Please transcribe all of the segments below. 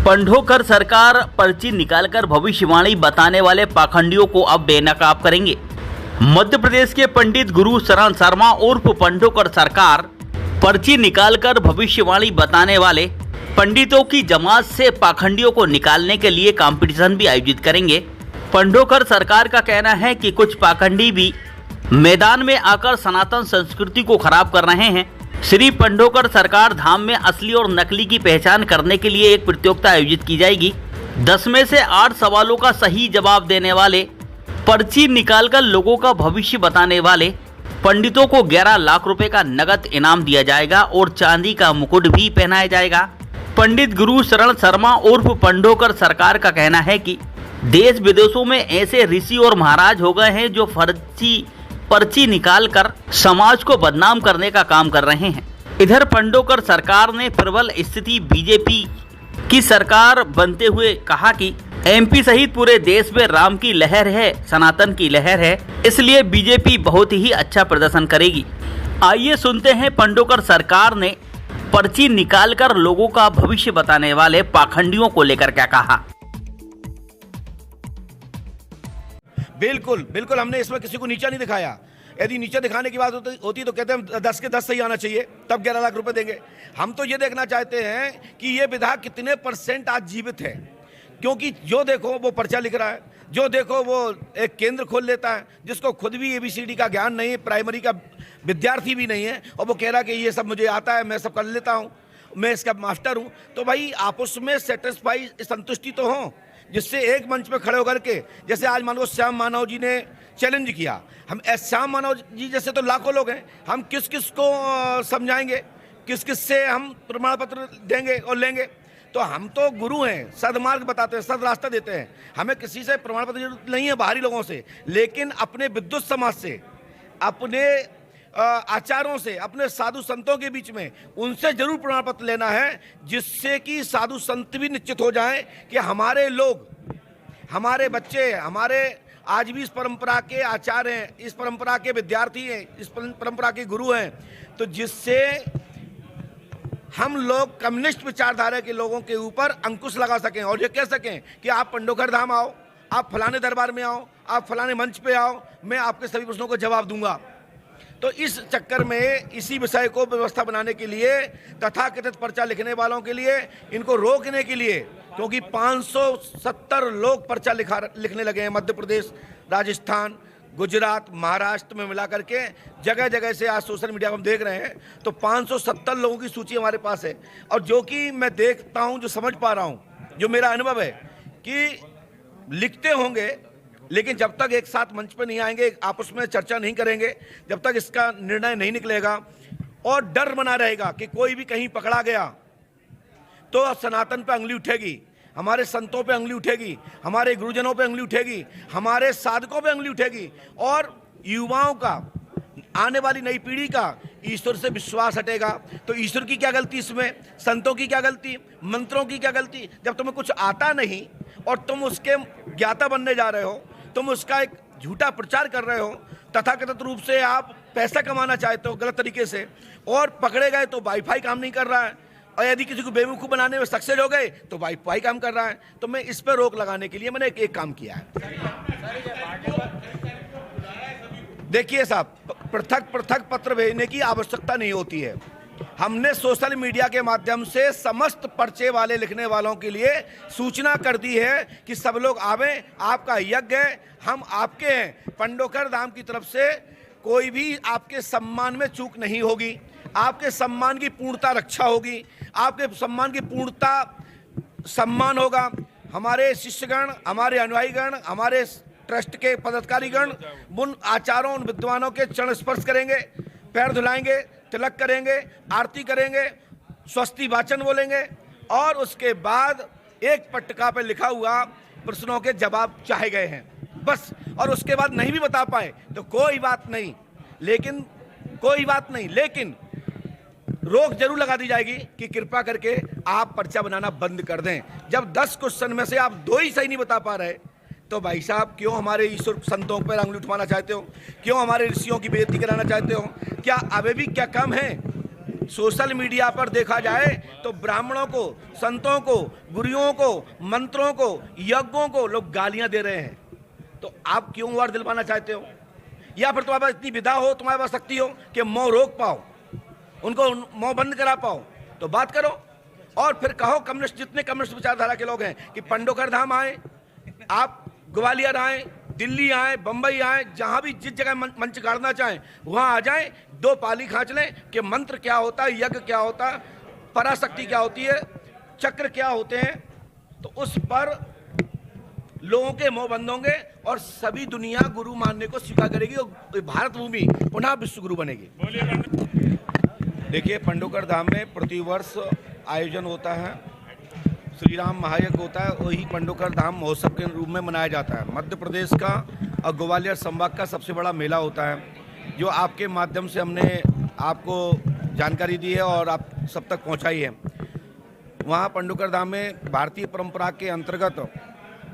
पंढोकर सरकार पर्ची निकालकर भविष्यवाणी बताने वाले पाखंडियों को अब बेनकाब करेंगे। मध्य प्रदेश के पंडित गुरु शरण शर्मा उर्फ पंढोकर सरकार पर्ची निकालकर भविष्यवाणी बताने वाले पंडितों की जमात से पाखंडियों को निकालने के लिए कंपटीशन भी आयोजित करेंगे। पंढोकर सरकार का कहना है कि कुछ पाखंडी भी मैदान में आकर सनातन संस्कृति को खराब कर रहे हैं। श्री पंढोकर सरकार धाम में असली और नकली की पहचान करने के लिए एक प्रतियोगिता आयोजित की जाएगी। 10 में से 8 सवालों का सही जवाब देने वाले, पर्ची निकालकर लोगों का भविष्य बताने वाले पंडितों को 11 लाख रुपए का नगद इनाम दिया जाएगा और चांदी का मुकुट भी पहनाया जाएगा। पंडित गुरु शरण शर्मा उर्फ पंढोकर सरकार का कहना है कि देश विदेशों में ऐसे ऋषि और महाराज हो गए हैं जो पर्ची निकालकर समाज को बदनाम करने का काम कर रहे हैं। इधर पंढोकर सरकार ने प्रबल स्थिति बीजेपी की सरकार बनते हुए कहा कि एमपी सहित पूरे देश में राम की लहर है, सनातन की लहर है, इसलिए बीजेपी बहुत ही अच्छा प्रदर्शन करेगी। आइए सुनते हैं पंढोकर सरकार ने पर्ची निकालकर लोगों का भविष्य बताने वाले पाखंडियों को लेकर क्या कहा। बिल्कुल बिल्कुल, हमने इसमें किसी को नीचा नहीं दिखाया। यदि नीचे दिखाने की बात होती तो कहते हैं 10 के 10 सही आना चाहिए, तब 11 लाख रुपए देंगे। हम तो ये देखना चाहते हैं कि ये विधायक कितने % आज जीवित है, क्योंकि जो देखो वो पर्चा लिख रहा है, जो देखो वो एक केंद्र खोल लेता है, जिसको खुद भी ABCD का ज्ञान नहीं है, प्राइमरी का विद्यार्थी भी नहीं है, और वो कह रहा है कि ये सब मुझे आता है, मैं सब कर लेता हूँ, मैं इसका मास्टर हूँ। तो भाई आपस में सेटिस्फाई, संतुष्टि तो हो, जिससे एक मंच पे खड़े होकर के, जैसे आज मान लो श्याम मानव जी ने चैलेंज किया, हम श्याम मानव जी जैसे तो लाखों लोग हैं, हम किस किस को समझाएंगे, किस किस से हम प्रमाण पत्र देंगे और लेंगे। तो हम तो गुरु हैं, सदमार्ग बताते हैं, सद रास्ता देते हैं, हमें किसी से प्रमाण पत्र जरूरत नहीं है बाहरी लोगों से, लेकिन अपने विद्युत समाज से, अपने आचारों से, अपने साधु संतों के बीच में उनसे जरूर प्रमाण पत्र लेना है, जिससे कि साधु संत भी निश्चित हो जाएं कि हमारे लोग, हमारे बच्चे, हमारे आज भी इस परंपरा के आचार्य हैं, इस परंपरा के विद्यार्थी हैं, इस परंपरा के गुरु हैं। तो जिससे हम लोग कम्युनिस्ट विचारधारा के लोगों के ऊपर अंकुश लगा सकें और ये कह सकें कि आप पंढोकर धाम आओ, आप फलाने दरबार में आओ, आप फलाने मंच पे आओ, मैं आपके सभी प्रश्नों को जवाब दूंगा। तो इस चक्कर में इसी विषय को व्यवस्था बनाने के लिए, तथाकथित पर्चा लिखने वालों के लिए, इनको रोकने के लिए, क्योंकि 570 लोग पर्चा लिखने लगे हैं मध्य प्रदेश, राजस्थान, गुजरात, महाराष्ट्र में मिला करके जगह जगह से आज सोशल मीडिया पर हम देख रहे हैं। तो 570 लोगों की सूची हमारे पास है, और जो कि मैं देखता हूं, जो समझ पा रहा हूं, जो मेरा अनुभव है कि लिखते होंगे, लेकिन जब तक एक साथ मंच पर नहीं आएंगे, आपस में चर्चा नहीं करेंगे, जब तक इसका निर्णय नहीं निकलेगा और डर बना रहेगा कि कोई भी कहीं पकड़ा गया तो सनातन पे उंगली उठेगी, हमारे संतों पे उंगली उठेगी, हमारे गुरुजनों पे उंगली उठेगी, हमारे साधकों पे उंगली उठेगी, और युवाओं का, आने वाली नई पीढ़ी का ईश्वर से विश्वास हटेगा। तो ईश्वर की क्या गलती इसमें, संतों की क्या गलती, मंत्रों की क्या गलती? जब तुम्हें कुछ आता नहीं और तुम उसके ज्ञाता बनने जा रहे हो, तुम उसका एक झूठा प्रचार कर रहे हो, तथाकथित रूप से आप पैसा कमाना चाहते हो गलत तरीके से, और पकड़े गए तो वाईफाई काम नहीं कर रहा है, और यदि किसी को बेवकूफ़ बनाने में सक्सेस हो गए तो वाईफाई काम कर रहा है। तो मैं इस पर रोक लगाने के लिए मैंने एक काम किया है। देखिए साहब, पृथक पृथक पत्र भेजने की आवश्यकता नहीं होती है। हमने सोशल मीडिया के माध्यम से समस्त पर्चे वाले लिखने वालों के लिए सूचना कर दी है कि सब लोग आवें, आपका यज्ञ है, हम आपके हैं। पंढोकर धाम की तरफ से कोई भी आपके सम्मान में चूक नहीं होगी, आपके सम्मान की पूर्णता रक्षा होगी, आपके सम्मान की पूर्णता सम्मान होगा। हमारे शिष्यगण, हमारे अनुयायीगण, हमारे ट्रस्ट के पदाधिकारीगण उन आचारों, उन विद्वानों के चरण स्पर्श करेंगे, पैर धुलाएंगे, तिलक करेंगे, आरती करेंगे, स्वस्ति वाचन बोलेंगे, और उसके बाद एक पट्टिका पे लिखा हुआ प्रश्नों के जवाब चाहे गए हैं, बस। और उसके बाद नहीं भी बता पाए तो कोई बात नहीं, लेकिन रोक जरूर लगा दी जाएगी कि कृपा करके आप पर्चा बनाना बंद कर दें। जब 10 क्वेश्चन में से आप 2 ही सही नहीं बता पा रहे, तो भाई साहब क्यों हमारे ईश्वर संतों पर उंगली उठवाना चाहते हो? क्यों हमारे ऋषियों की बेइज्जती कराना चाहते हो? क्या अभी भी क्या कम है? सोशल मीडिया पर देखा जाए तो ब्राह्मणों को, संतों को, गुरुओं को, मंत्रों को, यज्ञों को लोग गालियां दे रहे हैं। तो आप क्यों वार दिलवाना चाहते हो? या फिर तुम्हारे पास इतनी विधा हो, तुम्हारे पास शक्ति हो कि मौ रोक पाओ, उनको मौ बंद करा पाओ, तो बात करो। और फिर कहो कम्युनिस्ट, जितने कम्युनिस्ट विचारधारा के लोग हैं, कि पंडोकर धाम आए, आप ग्वालियर आए, दिल्ली आए, बंबई आए, जहां भी जिस जगह मंच गाड़ना चाहें वहां आ जाएं, दो पाली खांच लें कि मंत्र क्या होता है, यज्ञ क्या होता है, पराशक्ति क्या होती है, चक्र क्या होते हैं। तो उस पर लोगों के मुंह बंद होंगे और सभी दुनिया गुरु मानने को स्वीकार करेगी और भारत भूमि पुनः विश्व गुरु बनेगी। देखिए, पंडोकर धाम में प्रतिवर्ष आयोजन होता है, श्री राम महायज्ञ होता है, वही पंडोकर धाम महोत्सव के रूप में मनाया जाता है। मध्य प्रदेश का और ग्वालियर संभाग का सबसे बड़ा मेला होता है, जो आपके माध्यम से हमने आपको जानकारी दी है और आप सब तक पहुंचाई है। वहाँ पंडोकर धाम में भारतीय परंपरा के अंतर्गत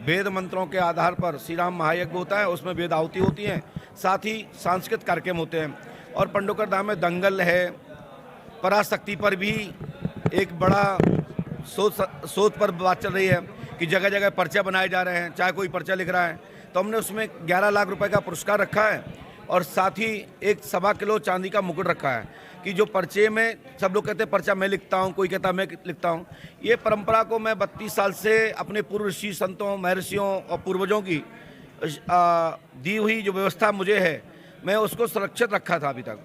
वेद मंत्रों के आधार पर श्री राम महायज्ञ होता है, उसमें वेद आहुति होती हैं, साथ ही सांस्कृतिक कार्यक्रम होते हैं। और पंडोकर धाम में दंगल है, पराशक्ति पर भी एक बड़ा शोध पर बात चल रही है कि जगह जगह पर्चे बनाए जा रहे हैं, चाहे कोई पर्चा लिख रहा है। तो हमने उसमें 11 लाख रुपए का पुरस्कार रखा है और साथ ही एक 1.25 किलो चांदी का मुकुट रखा है कि जो पर्चे में, सब लोग कहते हैं पर्चा मैं लिखता हूँ, कोई कहता मैं लिखता हूँ। ये परंपरा को मैं 32 साल से अपने पूर्व ऋषि संतों, महर्षियों और पूर्वजों की दी हुई जो व्यवस्था मुझे है, मैं उसको सुरक्षित रखा था अभी तक।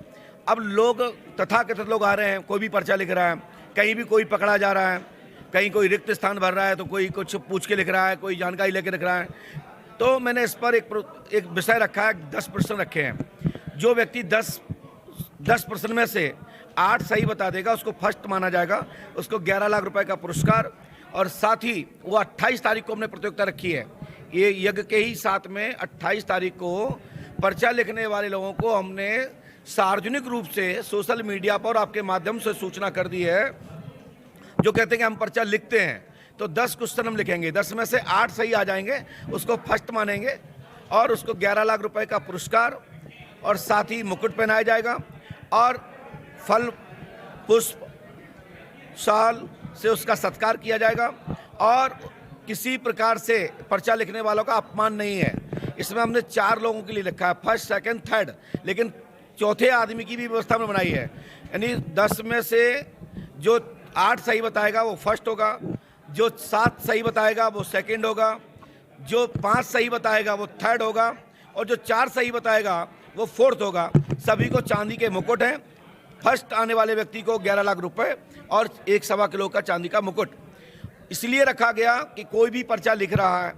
अब लोग, तथाकथित लोग आ रहे हैं, कोई भी पर्चा लिख रहा है, कहीं भी कोई पकड़ा जा रहा है, कहीं कोई रिक्त स्थान भर रहा है तो कोई कुछ पूछ के लिख रहा है, कोई जानकारी लेके लिख रहा है। तो मैंने इस पर एक विषय रखा है, 10 प्रश्न रखे हैं। जो व्यक्ति 10 प्रश्न में से 8 सही बता देगा उसको फर्स्ट माना जाएगा, उसको 11 लाख रुपए का पुरस्कार। और साथ ही वो 28 तारीख को हमने प्रतियोगिता रखी है, ये यज्ञ के ही साथ में 28 तारीख को पर्चा लिखने वाले लोगों को हमने सार्वजनिक रूप से सोशल मीडिया पर आपके माध्यम से सूचना कर दी है। जो कहते हैं कि हम पर्चा लिखते हैं, तो 10 क्वेश्चन हम लिखेंगे, 10 में से 8 सही आ जाएंगे, उसको फर्स्ट मानेंगे और उसको 11 लाख रुपए का पुरस्कार और साथ ही मुकुट पहनाया जाएगा और फल, पुष्प, शाल से उसका सत्कार किया जाएगा। और किसी प्रकार से पर्चा लिखने वालों का अपमान नहीं है। इसमें हमने 4 लोगों के लिए लिखा है, फर्स्ट, सेकंड, थर्ड, लेकिन चौथे आदमी की भी व्यवस्था में बनाई है। यानी 10 में से जो 8 सही बताएगा वो फर्स्ट होगा, जो 7 सही बताएगा वो सेकंड होगा, जो 5 सही बताएगा वो थर्ड होगा और जो 4 सही बताएगा वो फोर्थ होगा। सभी को चांदी के मुकुट हैं। फर्स्ट आने वाले व्यक्ति को 11 लाख रुपए और 1.25 किलो का चांदी का मुकुट इसलिए रखा गया कि कोई भी पर्चा लिख रहा है,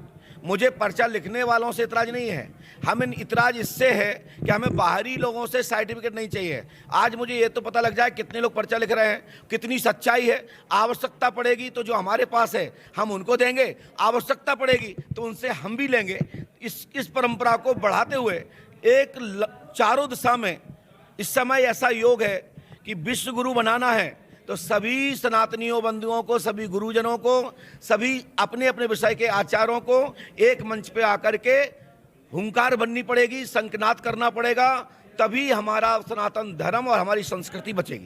मुझे पर्चा लिखने वालों से इतराज नहीं है, हमें इतराज इससे है कि हमें बाहरी लोगों से सर्टिफिकेट नहीं चाहिए। आज मुझे ये तो पता लग जाए कितने लोग पर्चा लिख रहे हैं, कितनी सच्चाई है। आवश्यकता पड़ेगी तो जो हमारे पास है हम उनको देंगे, आवश्यकता पड़ेगी तो उनसे हम भी लेंगे। इस परंपरा को बढ़ाते हुए चारों दिशा में इस समय ऐसा योग है कि विश्व गुरु बनाना है, तो सभी सनातनियों बंधुओं को, सभी गुरुजनों को, सभी अपने अपने विषय के आचार्यों को एक मंच पे आकर के हुंकार बननी पड़ेगी, शंखनाद करना पड़ेगा, तभी हमारा सनातन धर्म और हमारी संस्कृति बचेगी।